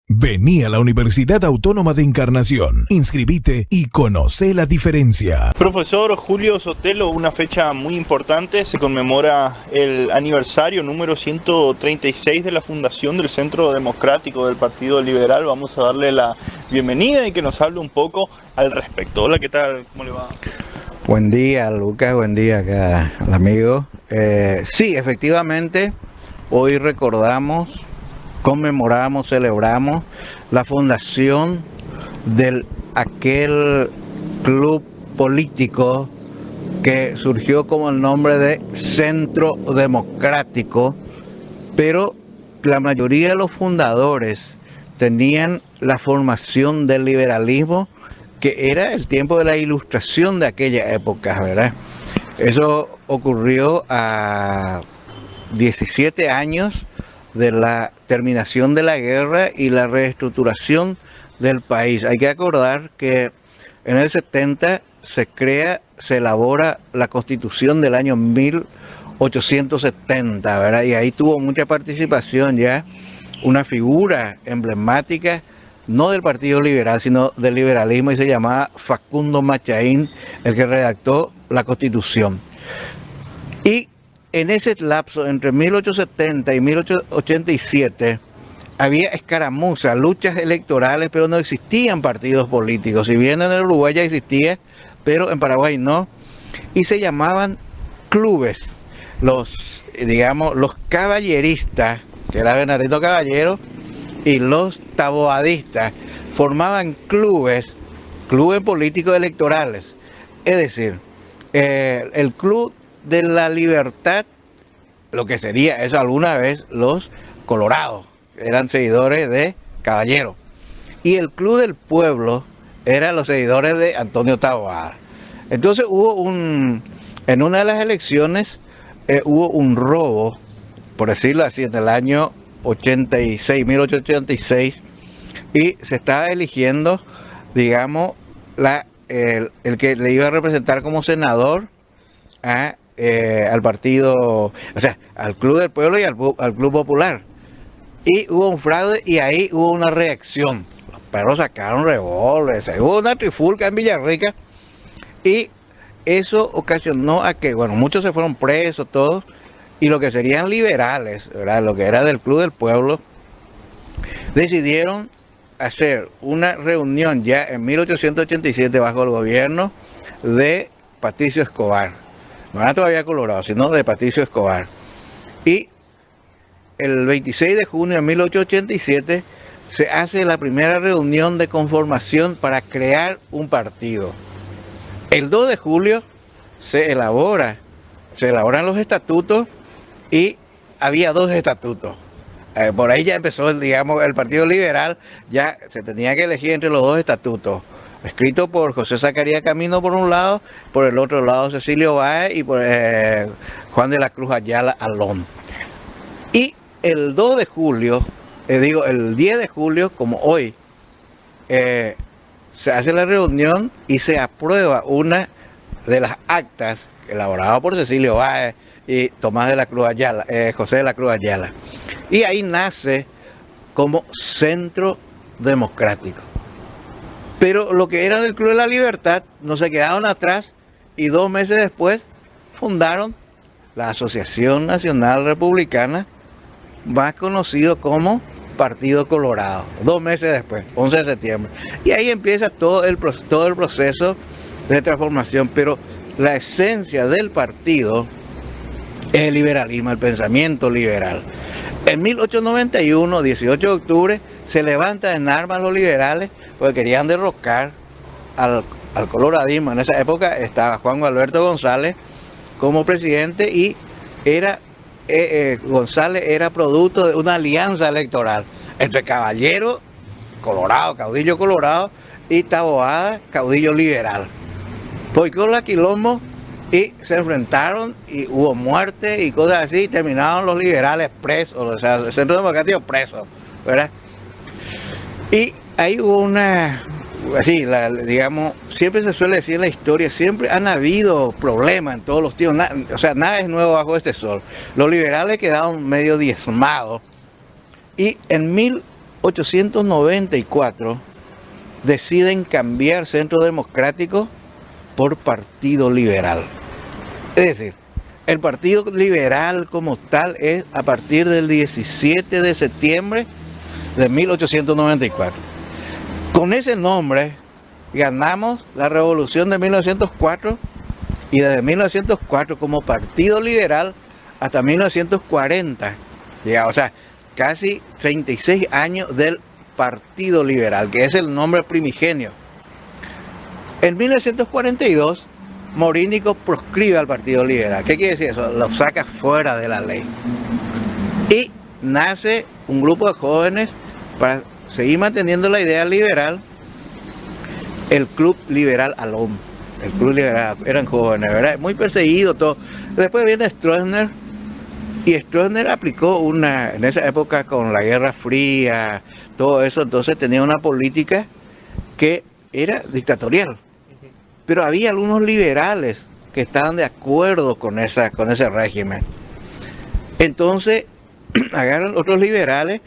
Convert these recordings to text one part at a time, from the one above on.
Vení a la Universidad Autónoma de Encarnación, inscribite y conoce la diferencia. Profesor Julio Sotelo, una fecha muy importante, se conmemora el aniversario número 136 de la fundación del Centro Democrático del Partido Liberal. Vamos a darle la bienvenida y que nos hable un poco al respecto. Hola, ¿qué tal? ¿Cómo le va? Buen día, Lucas, buen día acá al amigo. Sí, efectivamente, hoy conmemoramos, celebramos la fundación de aquel club político que surgió como el nombre de Centro Democrático, pero la mayoría de los fundadores tenían la formación del liberalismo, que era el tiempo de la Ilustración de aquella época, ¿verdad? Eso ocurrió a 17 años de la terminación de la guerra y la reestructuración del país. Hay que acordar que en el 70 se elabora la Constitución del año 1870, ¿verdad? Y ahí tuvo mucha participación ya una figura emblemática, no del Partido Liberal, sino del liberalismo, y se llamaba Facundo Machaín, el que redactó la Constitución. Y en ese lapso, entre 1870 y 1887, había escaramuzas, luchas electorales, pero no existían partidos políticos. Si bien en el Uruguay ya existía, pero en Paraguay no. Y se llamaban clubes. Los caballeristas, que era Bernardino Caballero, y los taboadistas formaban clubes políticos electorales. Es decir, el Club de la Libertad, lo que sería eso alguna vez los colorados, eran seguidores de Caballero, y el Club del Pueblo eran los seguidores de Antonio Taboada. Entonces en una de las elecciones hubo un robo, por decirlo así, en el año 1886, y se estaba eligiendo, digamos, el que le iba a representar como senador al partido, o sea, al Club del Pueblo y al Club Popular. Y hubo un fraude y ahí hubo una reacción. Los perros sacaron revólveres, hubo una trifulca en Villarrica, y eso ocasionó a que, bueno, muchos se fueron presos, todos, y lo que serían liberales, ¿verdad?, lo que era del Club del Pueblo, decidieron hacer una reunión ya en 1887 bajo el gobierno de Patricio Escobar. No era todavía Colorado, sino de Patricio Escobar. Y el 26 de junio de 1887 se hace la primera reunión de conformación para crear un partido. El 2 de julio se elaboran los estatutos, y había dos estatutos. Por ahí ya empezó, el Partido Liberal, ya se tenía que elegir entre los dos estatutos, escrito por José Zacarías Camino por un lado, por el otro lado Cecilio Báez y por Juan de la Cruz Ayala Alón. Y el 2 de julio, el 10 de julio, como hoy, se hace la reunión y se aprueba una de las actas elaborada por Cecilio Báez y Tomás de la Cruz Ayala, José de la Cruz Ayala. Y ahí nace como Centro Democrático. Pero lo que era del Club de la Libertad no se quedaron atrás, y 2 meses después fundaron la Asociación Nacional Republicana, más conocido como Partido Colorado. 2 meses después, 11 de septiembre. Y ahí empieza todo el proceso de transformación, pero la esencia del partido es el liberalismo, el pensamiento liberal. En 1891, 18 de octubre, se levantan en armas los liberales porque querían derrocar al coloradismo. En esa época estaba Juan Alberto González como presidente, y González era producto de una alianza electoral entre Caballero, Colorado, caudillo colorado, y Taboada, caudillo liberal. Boicot la quilombo, y se enfrentaron y hubo muerte y cosas así, y terminaron los liberales presos, o sea, el Centro Democrático preso, ¿verdad? Y ahí hubo siempre se suele decir en la historia, siempre han habido problemas en todos los tiempos, nada es nuevo bajo este sol. Los liberales quedaron medio diezmados, y en 1894 deciden cambiar Centro Democrático por Partido Liberal. Es decir, el Partido Liberal como tal es a partir del 17 de septiembre de 1894. Con ese nombre ganamos la Revolución de 1904 y desde 1904 como Partido Liberal hasta 1940, o sea, casi 36 años del Partido Liberal, que es el nombre primigenio. En 1942, Morínigo proscribe al Partido Liberal. ¿Qué quiere decir eso? Lo saca fuera de la ley. Y nace un grupo de jóvenes para seguir manteniendo la idea liberal, el Club Liberal Alom. El Club Liberal, eran jóvenes, ¿verdad? Muy perseguido todo. Después viene Stroessner, y Stroessner aplicó en esa época con la Guerra Fría, todo eso, entonces tenía una política que era dictatorial. Pero había algunos liberales que estaban de acuerdo con ese régimen. Entonces agarran otros liberales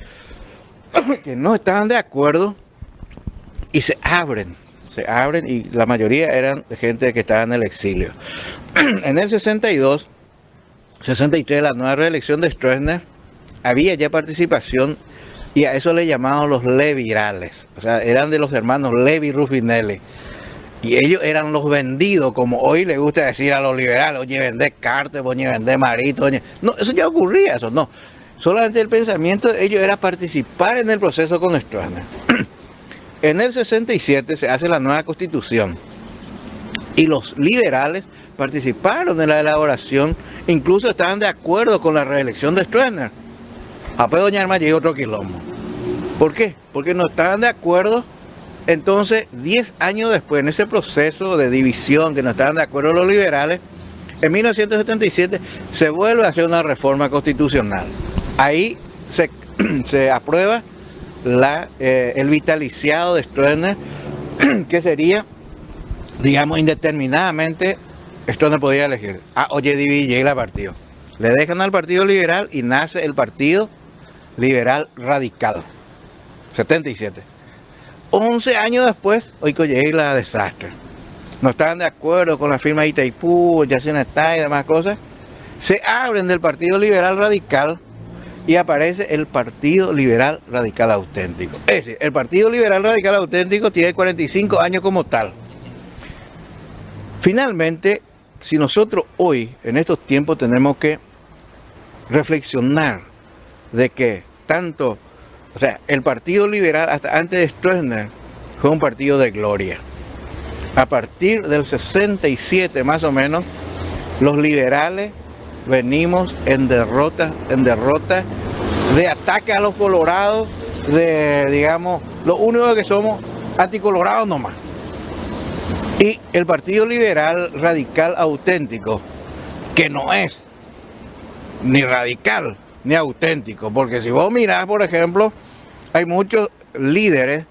que no estaban de acuerdo y se abren y la mayoría eran gente que estaba en el exilio. En el 62, 63, la nueva reelección de Stroessner, había ya participación y a eso le llamaban los levirales. O sea, eran de los hermanos Levi Rufinelli. Y ellos eran los vendidos, como hoy le gusta decir a los liberales, oye, vender cartas, oye, vender marito, oye. No, eso ya ocurría, eso no. Solamente el pensamiento de ellos era participar en el proceso con Stroessner. En el 67 se hace la nueva constitución y los liberales participaron en la elaboración, incluso estaban de acuerdo con la reelección de Stroessner. Después doña Arma llegó otro quilombo. ¿Por qué? Porque no estaban de acuerdo. Entonces, 10 años después, en ese proceso de división que no estaban de acuerdo los liberales, en 1977 se vuelve a hacer una reforma constitucional. Ahí se aprueba el vitaliciado de Stroessner, que sería, digamos, indeterminadamente, Stroessner podía elegir. Oye, divide la partido. Le dejan al Partido Liberal y nace el Partido Liberal Radical. 77. 11 años después, hoy que llegué la desastre. No estaban de acuerdo con la firma de Itaipú, Yacinetá y demás cosas. Se abren del Partido Liberal Radical y aparece el Partido Liberal Radical Auténtico. Es decir, el Partido Liberal Radical Auténtico tiene 45 años como tal. Finalmente, si nosotros hoy, en estos tiempos, tenemos que reflexionar de que tanto, o sea, el Partido Liberal hasta antes de Stroessner fue un partido de gloria. A partir del 67 más o menos, los liberales venimos en derrota de ataque a los colorados, de, digamos, lo único que somos anticolorados nomás. Y el Partido Liberal Radical Auténtico, que no es ni radical ni auténtico, porque si vos mirás, por ejemplo, hay muchos líderes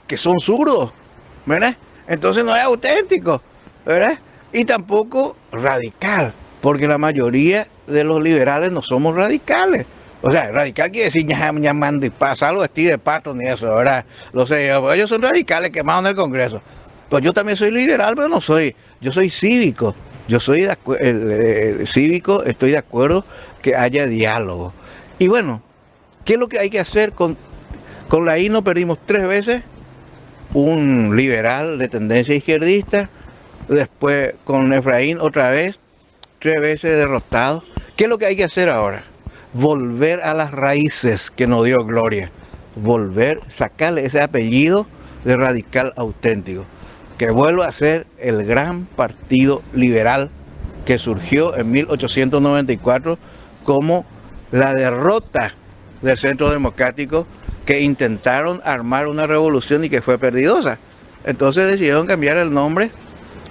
que son zurdos, ¿verdad? Entonces no es auténtico, ¿verdad? Y tampoco radical, porque la mayoría de los liberales no somos radicales. O sea, radical quiere decir llamando y pasa algo de patrón y eso, ¿verdad? Lo sé, ellos son radicales quemados en el Congreso. Pues yo también soy liberal, pero no soy, yo soy cívico. Yo soy cívico, estoy de acuerdo que haya diálogo. Y bueno, ¿qué es lo que hay que hacer? Con la I no perdimos 3 veces, un liberal de tendencia izquierdista, después con Efraín otra vez, 3 veces derrotado. ¿Qué es lo que hay que hacer ahora? Volver a las raíces que nos dio Gloria, sacarle ese apellido de radical auténtico, que vuelva a ser el gran partido liberal que surgió en 1894 como la derrota del Centro Democrático, que intentaron armar una revolución y que fue perdidosa. Entonces decidieron cambiar el nombre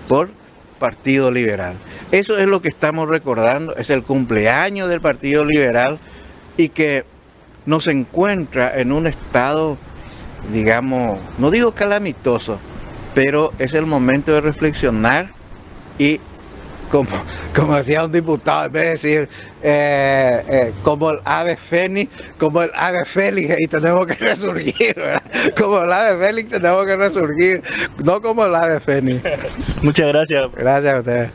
por Partido Liberal. Eso es lo que estamos recordando, es el cumpleaños del Partido Liberal y que nos encuentra en un estado, digamos, no digo calamitoso, pero es el momento de reflexionar y como decía un diputado, en vez de decir como el ave fénix, como el ave félix, y tenemos que resurgir, ¿verdad? Como el ave félix tenemos que resurgir, no como el ave fénix. Muchas gracias. Gracias a ustedes.